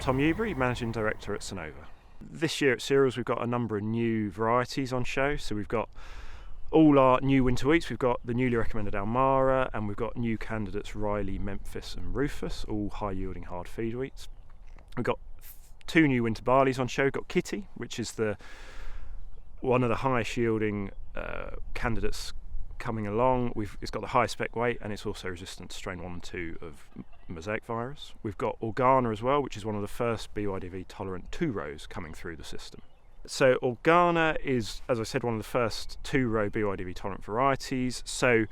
Tom Yewbrey, Managing Director at Senova. This year at Cereals we've got a number of new varieties on show. So we've got all our new winter wheats, we've got the newly recommended Almara, and we've got new candidates Riley, Memphis and Rufus, all high yielding hard feed wheats. We've got two new winter barleys on show. We've got Kitty, which is one of the highest yielding candidates coming along. It's got the high spec weight and it's also resistant to strain 1 and 2 of mosaic virus. We've got Organa as well, which is one of the first BYDV tolerant 2-rows coming through the system. So Organa is, as I said, one of the first 2-row BYDV tolerant varieties. So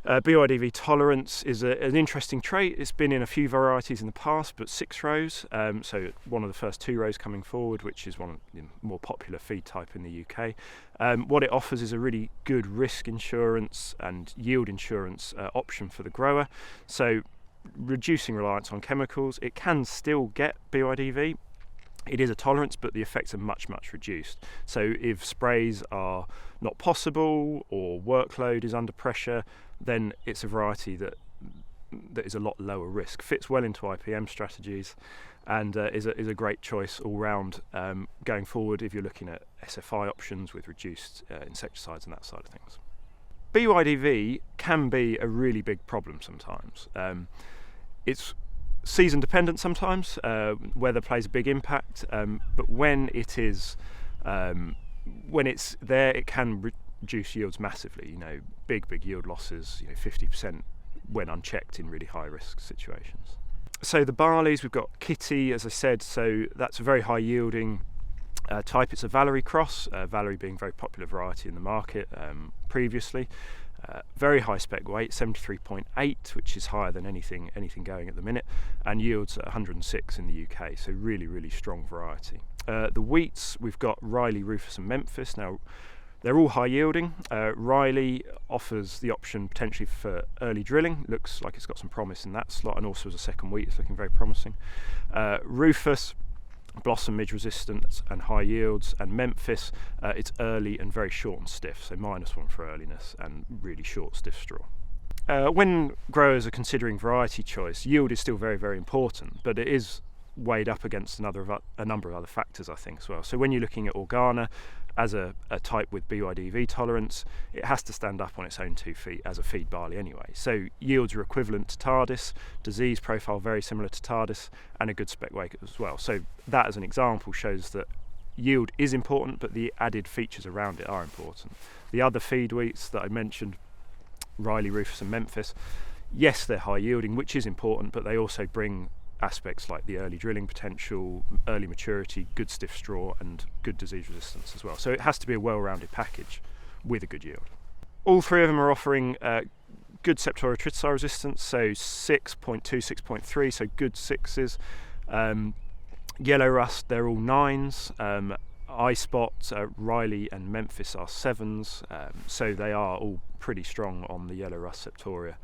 BYDV tolerance is an interesting trait. It's been in a few varieties in the past, but 6 rows. So one of the first 2 rows coming forward, which is one of the more popular feed type in the UK. What it offers is a really good risk insurance and yield insurance option for the grower. So reducing reliance on chemicals. It can still get BYDV. It is a tolerance, but the effects are much reduced. So if sprays are not possible or workload is under pressure, then it's a variety that is a lot lower risk, fits well into IPM strategies, and is a great choice all round going forward if you're looking at SFI options with reduced insecticides and that side of things. BYDV can be a really big problem sometimes. It's season dependent sometimes, weather plays a big impact, but when it's there, it can reduce yields massively. Big yield losses, 50% when unchecked in really high risk situations. So the barleys, we've got Kitty, as I said, so that's a very high yielding type. It's a Valerie cross, Valerie being a very popular variety in the market previously. Very high spec weight, 73.8, which is higher than anything going at the minute, and yields at 106 in the UK, so really strong variety. The wheats, we've got Riley, Rufus and Memphis. Now they're all high yielding. Riley offers the option potentially for early drilling, looks like it's got some promise in that slot, and also as a second wheat it's looking very promising. Rufus, blossom midge resistance and high yields, and Memphis, it's early and very short and stiff, so -1 for earliness and really short stiff straw. When growers are considering variety choice, yield is still very important, but it is weighed up against a number of other factors, I think, as well. So when you're looking at Organa as a type with BYDV tolerance, it has to stand up on its own 2 feet as a feed barley anyway. So yields are equivalent to Tardis, disease profile very similar to Tardis, and a good spec weight as well. So that as an example shows that yield is important, but the added features around it are important. The other feed wheats that I mentioned, Riley, Rufus and Memphis, yes, they're high yielding, which is important, but they also bring aspects like the early drilling potential, early maturity, good stiff straw and good disease resistance as well. So it has to be a well-rounded package with a good yield. All 3 of them are offering good Septoria triticide resistance, so 6.2, 6.3, so good 6s. Yellow rust, they're all 9s. Eye spot, Riley and Memphis are 7s, so they are all pretty strong on the yellow rust Septoria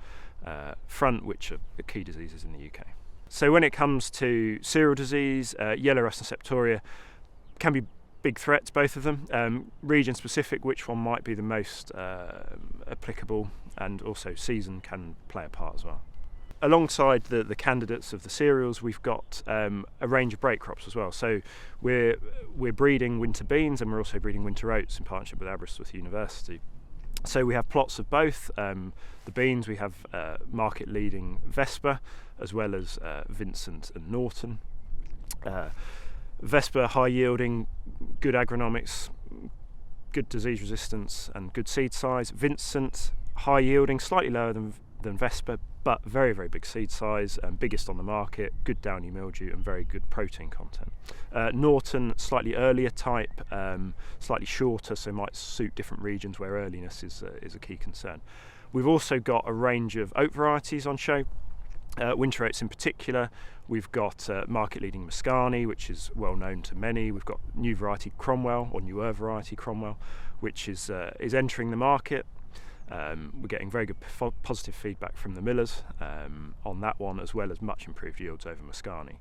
front, which are the key diseases in the UK. So when it comes to cereal disease, yellow rust and Septoria can be big threats, both of them. Region specific, which one might be the most applicable, and also season can play a part as well. Alongside the candidates of the cereals, we've got a range of break crops as well. So we're breeding winter beans and we're also breeding winter oats in partnership with Aberystwyth University. So we have plots of both. The beans, we have market leading Vespa as well as Vincent and Norton. Vespa high yielding, good agronomics, good disease resistance and good seed size. Vincent high yielding, slightly lower than Vespa, but very big seed size and biggest on the market, good downy mildew and very good protein content. Norton, slightly earlier type, slightly shorter, so might suit different regions where earliness is a key concern. We've also got a range of oat varieties on show, winter oats in particular. We've got market leading Mascani, which is well known to many. We've got new variety Cromwell, or newer variety Cromwell, which is entering the market. We're getting very good positive feedback from the millers on that one, as well as much improved yields over Mascani.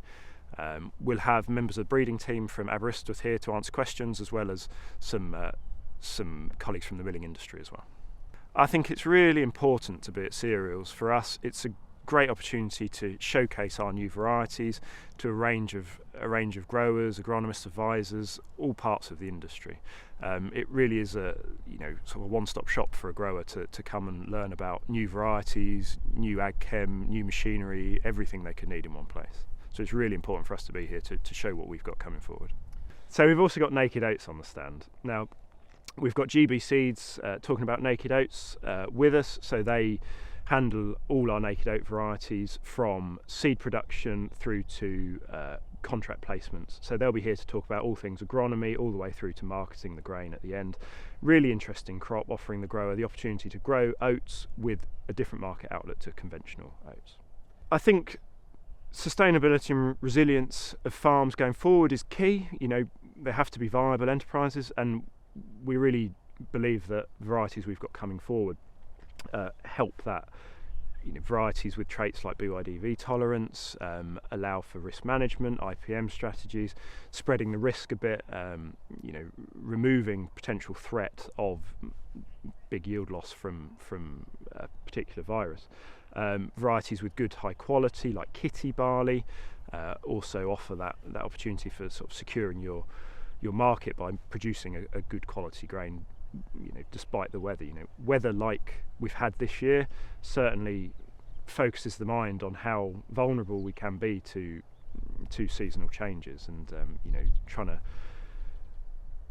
We'll have members of the breeding team from Aberystwyth here to answer questions, as well as some colleagues from the milling industry as well. I think it's really important to be at Cereals. For us, it's a great opportunity to showcase our new varieties to a range of growers, agronomists, advisors, all parts of the industry. It really is a sort of one-stop shop for a grower to come and learn about new varieties, new ag chem, new machinery, everything they could need in one place. So it's really important for us to be here to show what we've got coming forward. So we've also got Naked Oats on the stand. Now, we've got GB Seeds talking about Naked Oats with us, so they handle all our Naked Oat varieties from seed production through to contract placements. So they'll be here to talk about all things agronomy, all the way through to marketing the grain at the end. Really interesting crop, offering the grower the opportunity to grow oats with a different market outlet to conventional oats. I think sustainability and resilience of farms going forward is key. They have to be viable enterprises, and we really believe that varieties we've got coming forward help that. Varieties with traits like BYDV tolerance allow for risk management, IPM strategies, spreading the risk a bit, removing potential threat of big yield loss from a particular virus. Varieties with good high quality like Kitty barley also offer that opportunity for sort of securing your market by producing a good quality grain, despite the weather. Weather like we've had this year certainly focuses the mind on how vulnerable we can be to seasonal changes, and trying to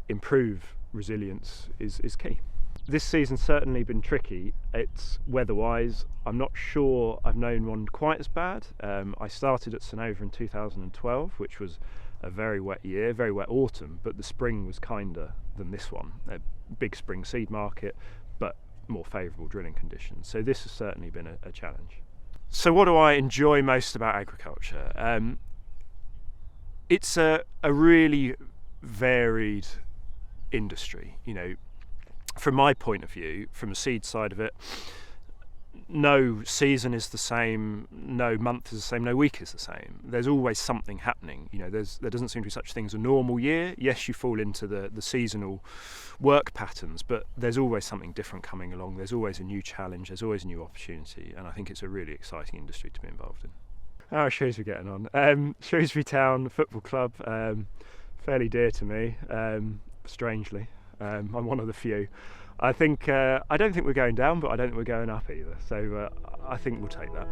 improve resilience is key. This season's certainly been tricky. It's weather-wise, I'm not sure I've known one quite as bad. I started at Senova in 2012, which was a very wet year, very wet autumn, but the spring was kinder than this one. A big spring seed market, but more favourable drilling conditions. So this has certainly been a challenge. So what do I enjoy most about agriculture? It's a really varied industry. From my point of view, from the seed side of it, no season is the same, no month is the same, no week is the same. There's always something happening. There doesn't seem to be such a thing as a normal year. Yes, you fall into the seasonal work patterns, but there's always something different coming along. There's always a new challenge, there's always a new opportunity, and I think it's a really exciting industry to be involved in. How are Shrewsbury getting on? Shrewsbury Town Football Club, fairly dear to me, strangely. I'm one of the few. I don't think we're going down, but I don't think we're going up either. So I think we'll take that.